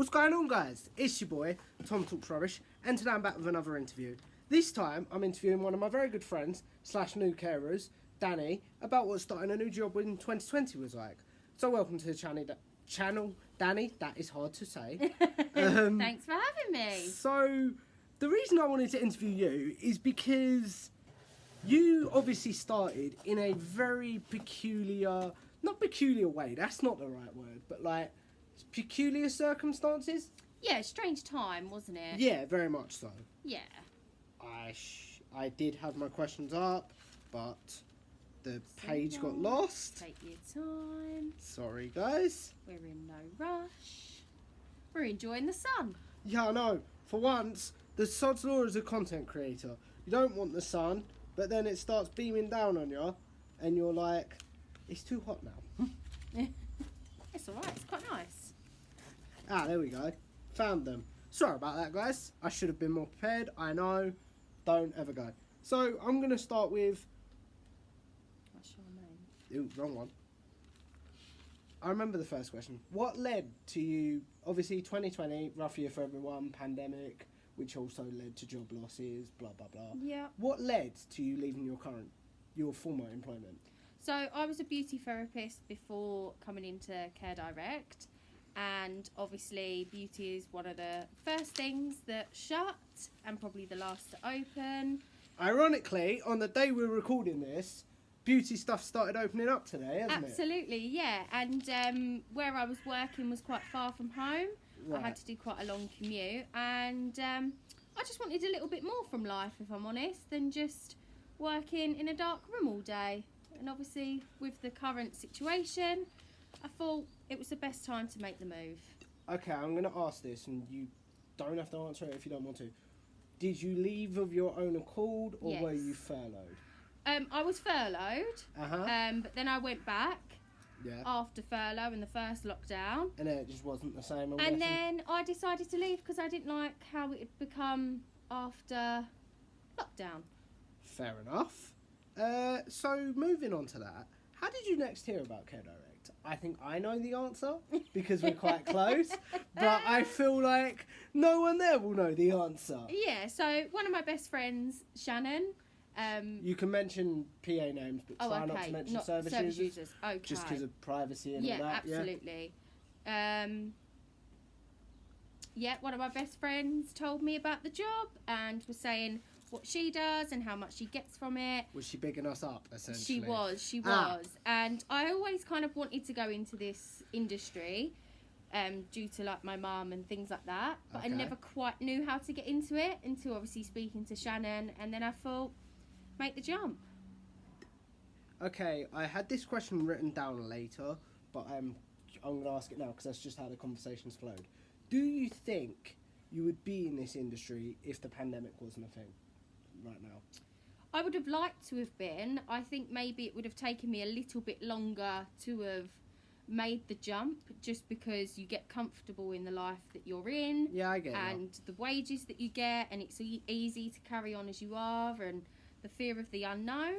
What's going on, guys? It's your boy, Tom Talks Rubbish, and today I'm back with another interview. This time, I'm interviewing one of my very good friends, / new carers, Danny, about what starting a new job in 2020 was like. So welcome to the channel, Danny. That is hard to say. Thanks for having me. So, the reason I wanted to interview you is because you obviously started in a very peculiar, not peculiar way, that's not the right word, but like, peculiar circumstances? Yeah, strange time, wasn't it? Yeah, very much so. Yeah. I did have my questions up, but the page got lost. Take your time. Sorry, guys. We're in no rush. We're enjoying the sun. Yeah, I know. For once, the sod's law as a content creator. You don't want the sun, but then it starts beaming down on you, and you're like, it's too hot now. It's alright, it's quite nice. Ah, there we go. Found them. Sorry about that, guys. I should have been more prepared. I know. Don't ever go. So, I'm going to start with... What's your name? Ooh, wrong one. I remember the first question. What led to you... Obviously, 2020, rough year for everyone, pandemic, which also led to job losses, blah, blah, blah. Yeah. What led to you leaving your former employment? So, I was a beauty therapist before coming into Care Direct. And obviously beauty is one of the first things that shut and probably the last to open. Ironically, on the day we're recording this, beauty stuff started opening up today, hasn't Absolutely, yeah. And where I was working was quite far from home. Right. I had to do quite a long commute. And I just wanted a little bit more from life, if I'm honest, than just working in a dark room all day. And obviously, with the current situation, I thought it was the best time to make the move. Okay, I'm going to ask this, and you don't have to answer it if you don't want to. Did you leave of your own accord, or Yes. were you furloughed? I was furloughed, but then I went back Yeah. after furlough in the first lockdown. And then it just wasn't the same, I'm And guessing? then I decided to leave because I didn't like how it had become after lockdown. Fair enough. So, moving on to that, how did you next hear about Care Direct? I think I know the answer, because we're quite close, but I feel like no one there will know the answer. Yeah, so one of my best friends, Shannon. You can mention PA names, but try not to mention service users. Okay. Just because of privacy and all Yeah, that. absolutely. Yeah, one of my best friends told me about the job and was saying what she does and how much she gets from it. Was she bigging us up, essentially? She was. And I always kind of wanted to go into this industry due to like my mum and things like that. But Okay. I never quite knew how to get into it until obviously speaking to Shannon. And then I thought, make the jump. Okay, I had this question written down later, but I'm going to ask it now because that's just how the conversation's flowed. Do you think you would be in this industry if the pandemic wasn't a thing right now? I would have liked to have been. I think maybe it would have taken me a little bit longer to have made the jump, just because you get comfortable in the life that you're in. Yeah, I get And the wages that you get, and it's easy to carry on as you are, and the fear of the unknown.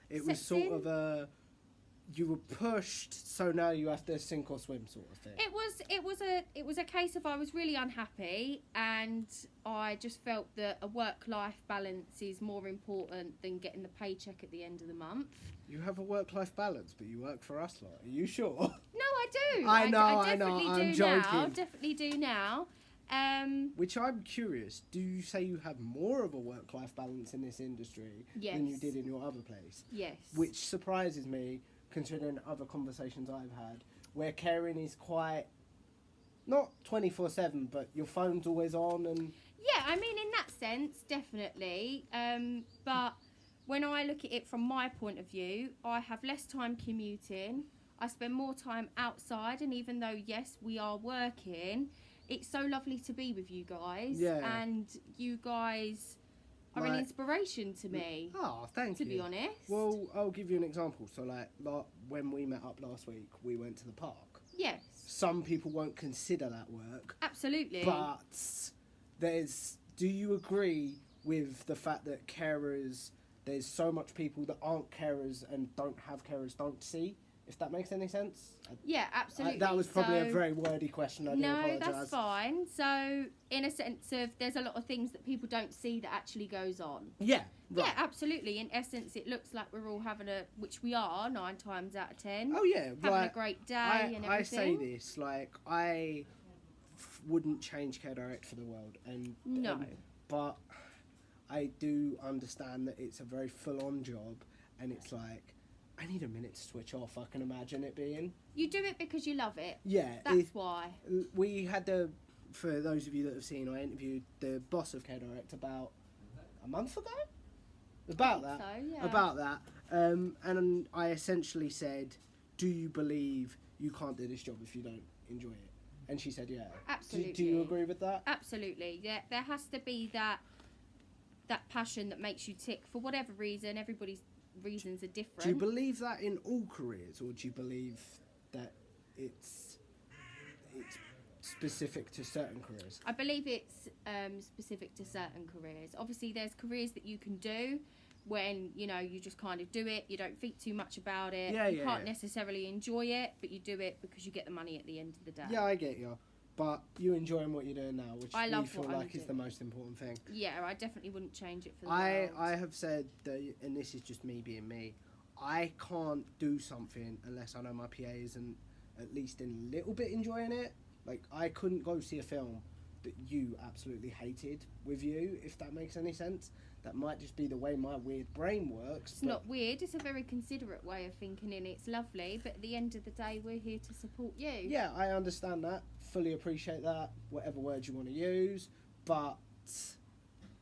it was sets sort in. of a... You were pushed, so now you have to sink or swim sort of thing. It was a case of I was really unhappy, and I just felt that a work-life balance is more important than getting the paycheck at the end of the month. You have a work-life balance, but you work for us lot. Are you sure? No, I do. I know, I definitely I'm do joking. now. Definitely do now. Which I'm curious, do you say you have more of a work-life balance in this industry than you Yes. did in your other place? Yes. Which surprises me, considering other conversations I've had, where caring is quite, not 24/7, but your phone's always on and... Yeah, I mean, in that sense, definitely. But when I look at it from my point of view, I have less time commuting. I spend more time outside, and even though, yes, we are working, it's so lovely to be with you guys. Yeah. And you guys are an Like- inspiration to me, Oh, thank you. to be honest. Well, I'll give you an example. So, like, when we met up last week, we went to the park. Yes, Some people won't consider that work, absolutely. but do you agree with the fact that carers, there's so much people that aren't carers and don't have carers don't see if that makes any sense. Yeah, absolutely. That was probably a So- very wordy question. I do No, apologise. that's fine. So, in a sense of, there's a lot of things that people don't see that actually goes on. Yeah, right. Yeah, absolutely. In essence, it looks like we're all having which we are 9 times out of 10. Oh yeah, having like a great day and everything. I say this like I wouldn't change Care Direct for the world, No. but I do understand that it's a very full-on job, and it's like I need a minute to switch off. I can imagine it being. You do it because you love it. Yeah, That's why. we had for those of you that have seen, I interviewed the boss of Care Direct about a month ago. About that. So, yeah. About that. And I essentially said, "Do you believe you can't do this job if you don't enjoy it?" And she said, "Yeah." Absolutely. Do you agree with that? Absolutely. Yeah, there has to be that passion that makes you tick for whatever reason. Everybody's reasons are different. Do you believe that in all careers, or do you believe that it's specific to certain careers? I believe it's specific to certain careers. Obviously, there's careers that you can do when, you just kind of do it. You don't think too much about it. Yeah, you yeah, can't yeah. necessarily enjoy it, but you do it because you get the money at the end of the day. Yeah, I get you. But you enjoying what you're doing now, which I we love feel what I'm like is the doing. most important thing. Yeah, I definitely wouldn't change it for the I world. have said that, and this is just me being me, I can't do something unless I know my PA isn't at least in a little bit enjoying it. Like, I couldn't go see a film that you absolutely hated with you, if that makes any sense. That might just be the way my weird brain works. It's not weird. It's a very considerate way of thinking, and it's lovely. But at the end of the day, we're here to support you. Yeah, I understand that. Fully appreciate that. Whatever words you want to use. But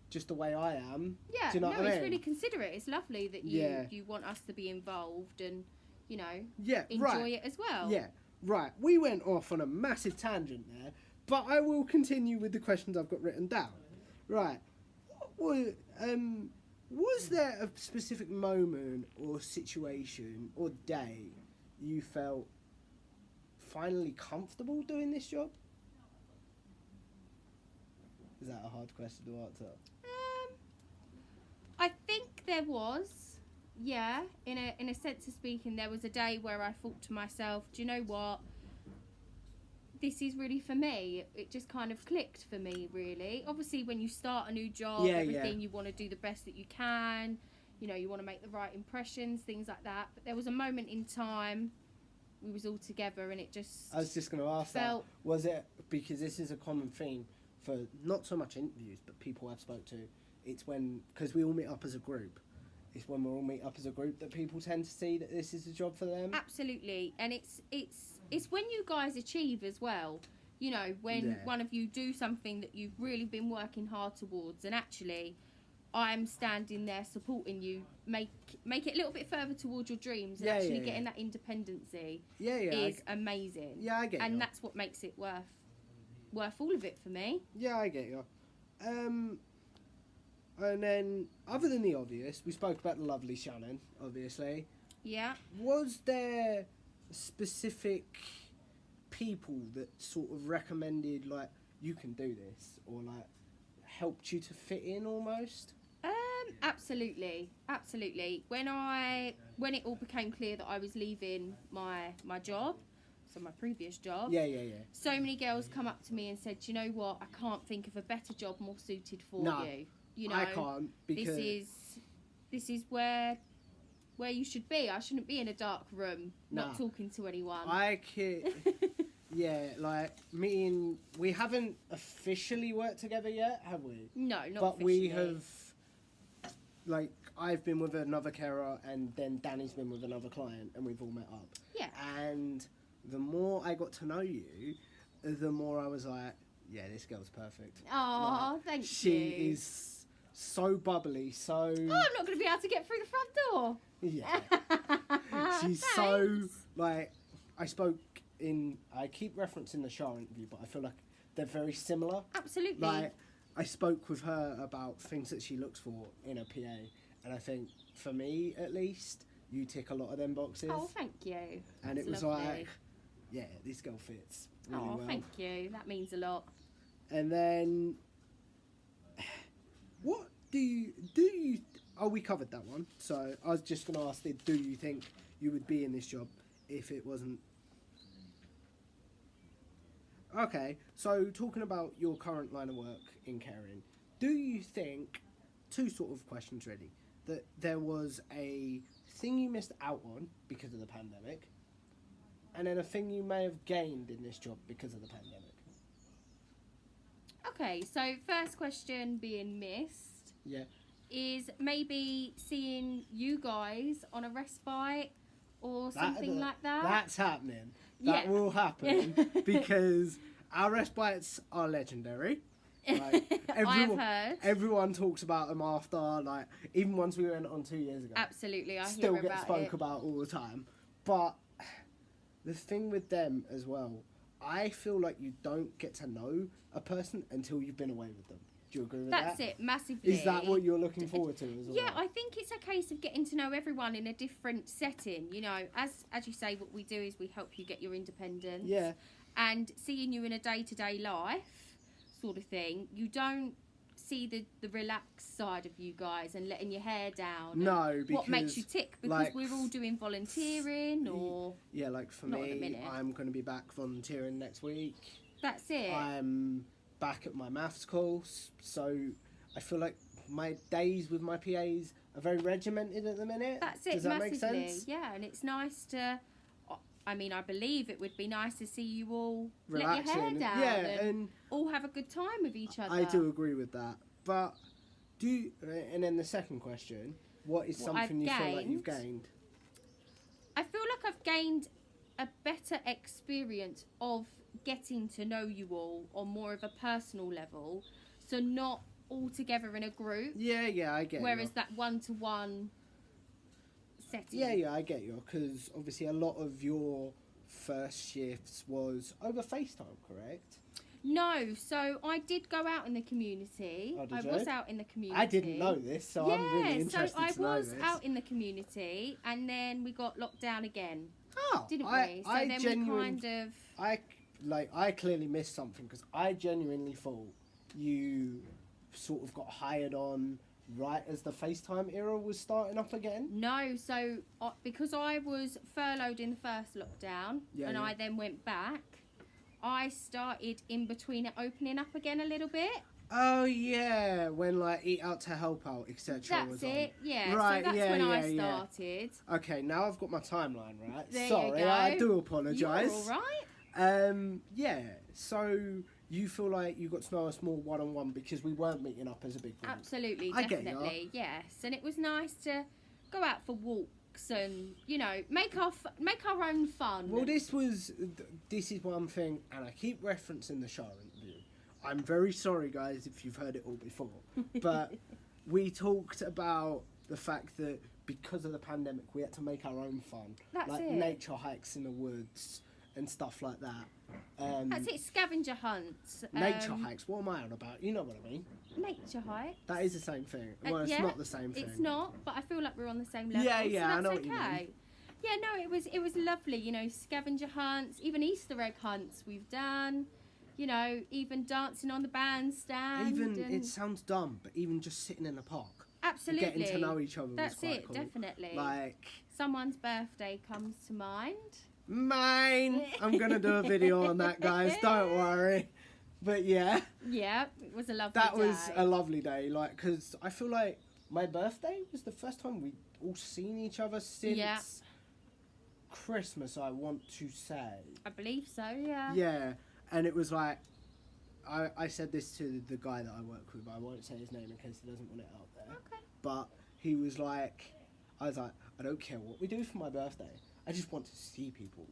just the way I am. Yeah, do you know no, what I it's mean? really considerate. It's lovely that you Yeah. you want us to be involved and Yeah, enjoy right. it as well. Yeah, right. We went off on a massive tangent there, but I will continue with the questions I've got written down. Right. Was there a specific moment or situation or day you felt finally comfortable doing this job? Is that a hard question to answer? I think there was, yeah, in a sense of speaking, there was a day where I thought to myself, do you know what? This is really for me. It just kind of clicked for me, really. Obviously, when you start a new job, Yeah, everything, you want to do the best that you can. You want to make the right impressions, things like that. But there was a moment in time, we was all together, and it just I was just going to ask felt. that. Was it, because this is a common theme for not so much interviews, but people I've spoke to, it's when, because we all meet up as a group, it's when we all meet up as a group that people tend to see that this is a job for them. Absolutely, and it's when you guys achieve as well. When Yeah. one of you do something that you've really been working hard towards, and actually, I'm standing there supporting you, make it a little bit further towards your dreams, and Yeah, actually yeah, getting that independency Yeah, yeah. is amazing. Yeah, I get and you. that's what makes it worth all of it for me. Yeah, I get you. And then, other than the obvious, we spoke about the lovely Shannon, obviously. Yeah. Was there specific people that sort of recommended, like, you can do this, or, like, helped you to fit in almost? Absolutely. When it all became clear that I was leaving my job, so my previous job, Yeah. so many girls come up to me and said, "You know what? I can't think of a better job more suited for No, you. I can't, because... This is where you should be. I shouldn't be in a dark room, not Nah. talking to anyone." Yeah, like, we haven't officially worked together yet, have we? No, not But we officially. have, like, I've been with another carer, and then Danny's been with another client, and we've all met up. Yeah. And the more I got to know you, the more I was like, yeah, this girl's perfect. Oh, Like, thank she you. is so bubbly, so... Oh, I'm not going to be able to get through the front door. Yeah. She's so, like, I keep referencing the Shah interview, but I feel like they're very similar. Absolutely. Like, I spoke with her about things that she looks for in a PA, and I think, for me at least, you tick a lot of them boxes. Oh, thank you. and That's it was lovely. like, yeah, this girl fits really Oh, well. thank you. That means a lot. And then, what do you? Oh, we covered that one. So I was just going to ask, do you think you would be in this job if it wasn't. Okay, so talking about your current line of work in caring, do you think, two sort of questions really, that there was a thing you missed out on because of the pandemic, and then a thing you may have gained in this job because of the pandemic? Okay, so first question being missed Yeah. is maybe seeing you guys on a respite or something like that. That's happening. That Yeah. will happen because our respites are legendary. Like, I've heard. Everyone talks about them after, like, even ones we went on 2 years ago. Absolutely, I Still hear get about spoke it. about all the time. But the thing with them as well, I feel like you don't get to know a person until you've been away with them. Do you agree with that? That's it, massively. Is that what you're looking forward to as well? Yeah, I think it's a case of getting to know everyone in a different setting. You know, as you say, what we do is we help you get your independence. Yeah. And seeing you in a day-to-day life sort of thing, you don't see the relaxed side of you guys and letting your hair down. No, because what makes you tick, because like, we're all doing volunteering or yeah, like for Not at the me, minute. I'm going to be back volunteering next week. that's it. I'm back at my maths course, so I feel like my days with my PAs are very regimented at the minute. That's it, Does that massively. make sense? Yeah, and it's nice to. I mean, I believe it would be nice to see you all Relaxing. let your hair down Yeah, and and all have a good time with each other. I do agree with that. But and then the second question, what is What something I've you feel like you've gained? gained? I feel like I've gained a better experience of getting to know you all on more of a personal level, so not all together in a group. Yeah, I get Whereas you. that one-to-one setting. Yeah, I get you. Because obviously a lot of your first shifts was over FaceTime, correct? No, so I did go out in the community. Oh, did I you? was out in the community. I didn't know this, so I'm really interested so I to know was this. out in the community, and then we got locked down again, Oh, didn't I, we? So I then genuinely, we kind of. I clearly missed something because I genuinely thought you sort of got hired on right as the FaceTime era was starting up again. No, so because I was furloughed in the first lockdown, Yeah, and yeah. I then went back, I started in between it opening up again a little bit. Oh yeah, when like Eat Out to Help Out, etc. That's was it, yeah. Right, so that's yeah, when I yeah. started. on. Okay, now I've got my timeline right. There you Sorry, go. I do You're apologise. all right. Yeah. So you feel like you got to know us more one on one because we weren't meeting up as a big group. Absolutely, I get ya. definitely, yes. And it was nice to go out for walks and make our own fun. Well, this is one thing, and I keep referencing the show interview. I'm very sorry, guys, if you've heard it all before, but we talked about the fact that because of the pandemic, we had to make our own fun, That's like it. nature hikes in the woods and stuff like that. That's it. Scavenger hunts. Nature hikes. What am I on about? You know what I mean. Nature hikes. That is the same thing. Well, it's yeah, not the same thing. It's not, but I feel like we're on the same level. Yeah, so I that's know okay. what you mean. Yeah, no, it was lovely. Scavenger hunts, even Easter egg hunts we've done. Even dancing on the bandstand. Even and it sounds dumb, but even just sitting in the park, absolutely getting to know each other That's was quite it, cool. definitely. Like Someone's birthday comes to mind. mine. I'm gonna do a video on that, guys. Don't worry. But yeah, Yeah, it was a lovely that day. was a lovely day. Like, because I feel like my birthday was the first time we all seen each other since Yeah. Christmas. I want to say. I believe so, yeah. Yeah, and it was like, I said this to the guy that I work with. I won't say his name in case he doesn't want it out there. Okay. But he was like, I was like, I don't care what we do for my birthday. I just want to see people.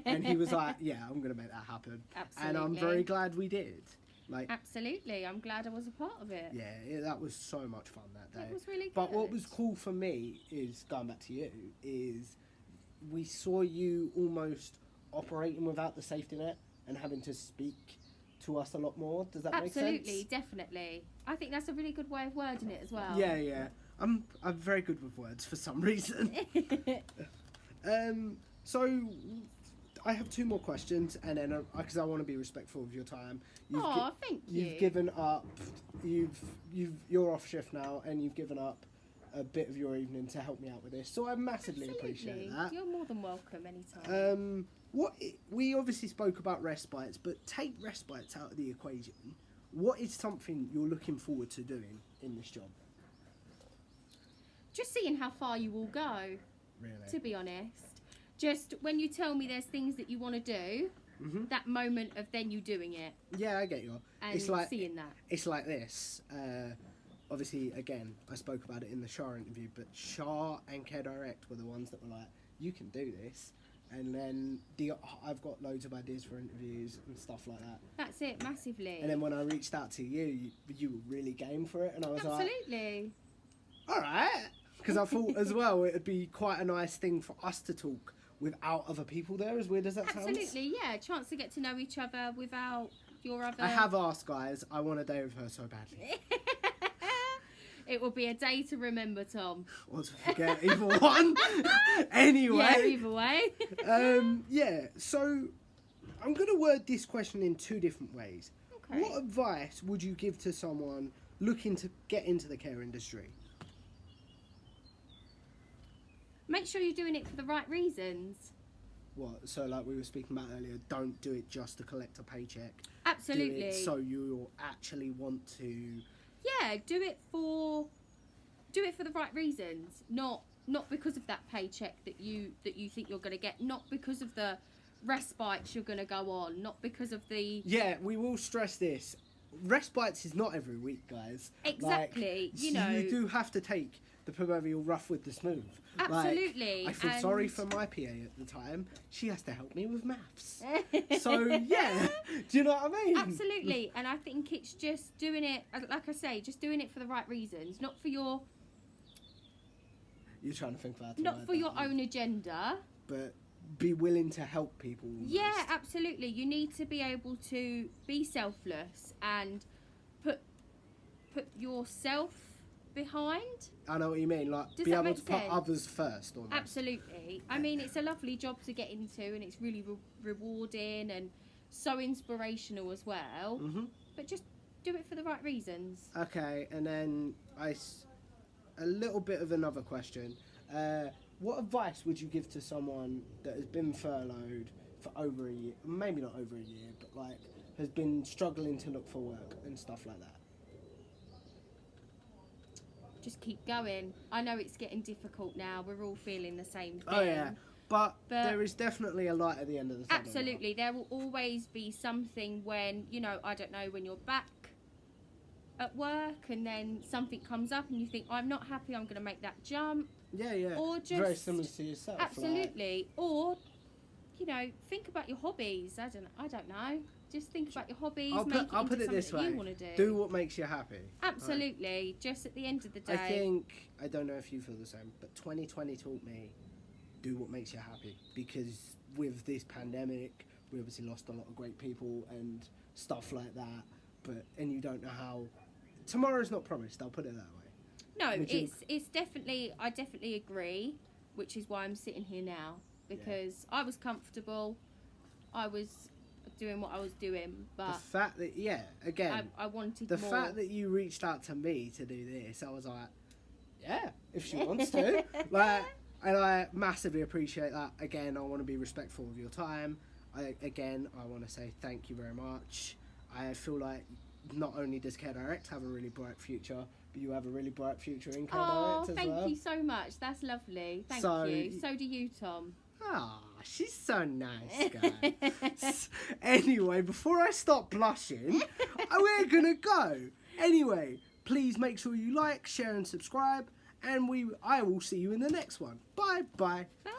And he was like, yeah, I'm going to make that happen. Absolutely. And I'm very glad we did. Like, Absolutely. I'm glad I was a part of it. yeah, that was so much fun that day. It was really good. But what was cool for me is, going back to you, is we saw you almost operating without the safety net and having to speak to us a lot more. Does that make sense? Absolutely, definitely. I think that's a really good way of wording it as well. Yeah. I'm very good with words for some reason. So I have two more questions, and then because I want to be respectful of your time. Thank you. You've given up. You're off shift now, and you've given up a bit of your evening to help me out with this. So I massively appreciate that. You're more than welcome anytime. We obviously spoke about respites, but take respites out of the equation. What is something you're looking forward to doing in this job? Just seeing how far you will go, Really? to be honest. Just when you tell me there's things that you want to do, Mm-hmm. that moment of then you doing it Yeah, I get you. and It's like seeing that. It's like this. Obviously, again, I spoke about it in the Shah interview, but Shah and Care Direct were the ones that were like, "You can do this," and then I've got loads of ideas for interviews and stuff like that. That's it, massively. And then when I reached out to you, you were really game for it, and I was Absolutely. like, "All right," because I thought as well it'd be quite a nice thing for us to talk without other people there. As weird as that sounds. Absolutely, yeah. Chance to get to know each other without your other. I have asked, guys. I want a day with her so badly. It will be a day to remember, Tom. Or to forget either one. Anyway. Yeah, either way. Yeah, so I'm going to word this question in two different ways. Okay. What advice would you give to someone looking to get into the care industry? Make sure you're doing it for the right reasons. What? So, like we were speaking about earlier, don't do it just to collect a paycheck. Absolutely. Do it so you actually want to. Yeah, do it for the right reasons, not because of that paycheck that you think you're going to get, not because of the respites you're going to go on, not because of the Yeah, we will stress this. Respites is not every week, guys. Exactly, Like, you know. You do have to take the proverbial rough with the smooth. Absolutely. Like, I feel sorry and- for my PA at the time. She has to help me with maths. So, yeah. Do you know what I mean? Absolutely, and I think it's just doing it, like I say, just doing it for the right reasons, not for your You're trying to think about it. not for your own agenda. But be willing to help people. Yeah, almost. absolutely. You need to be able to be selfless and put yourself behind. I know what you mean. Like, Does be that able make to put sense? others first. Almost. Absolutely. I mean, it's a lovely job to get into, and it's really rewarding and so inspirational as well. Mm-hmm. But just do it for the right reasons. Okay, and then a little bit of another question. What advice would you give to someone that has been furloughed for over a year? Maybe not over a year, but like has been struggling to look for work and stuff like that. Just keep going. I know it's getting difficult now. We're all feeling the same thing. Oh yeah, but But- there is definitely a light at the end of the tunnel. Absolutely. There will always be something when, I don't know, when you're back at work and then something comes up and you think, I'm not happy, I'm going to make that jump. Yeah, yeah. Or just very similar to yourself. like- Absolutely. Or, think about your hobbies. I don't know. Just think about your hobbies. I'll make put into it this something way. that you want to Do what makes you happy. Absolutely. Just at the end of the day. I think, I don't know if you feel the same, but 2020 taught me, do what makes you happy. Because with this pandemic, we obviously lost a lot of great people and stuff like that. And you don't know how, tomorrow's not promised, I'll put it that way. No, Would you- it's definitely, I definitely agree, which is why I'm sitting here now. Because I was comfortable, I was doing what I was doing, The but fact that, again, I wanted the more. fact that you reached out to me to do this, I was like, yeah, if she wants to. And I massively appreciate that. Again, I want to be respectful of your time. I want to say thank you very much. I feel like not only does Care Direct have a really bright future, but you have a really bright future in Care Oh, Direct as thank well. you so much. That's lovely. Thank So- you. So do you, Tom. Ah, she's so nice, guy. Anyway, before I start blushing, we're gonna go. Anyway, please make sure you like, share, and subscribe, and I will see you in the next one. Bye bye. Bye.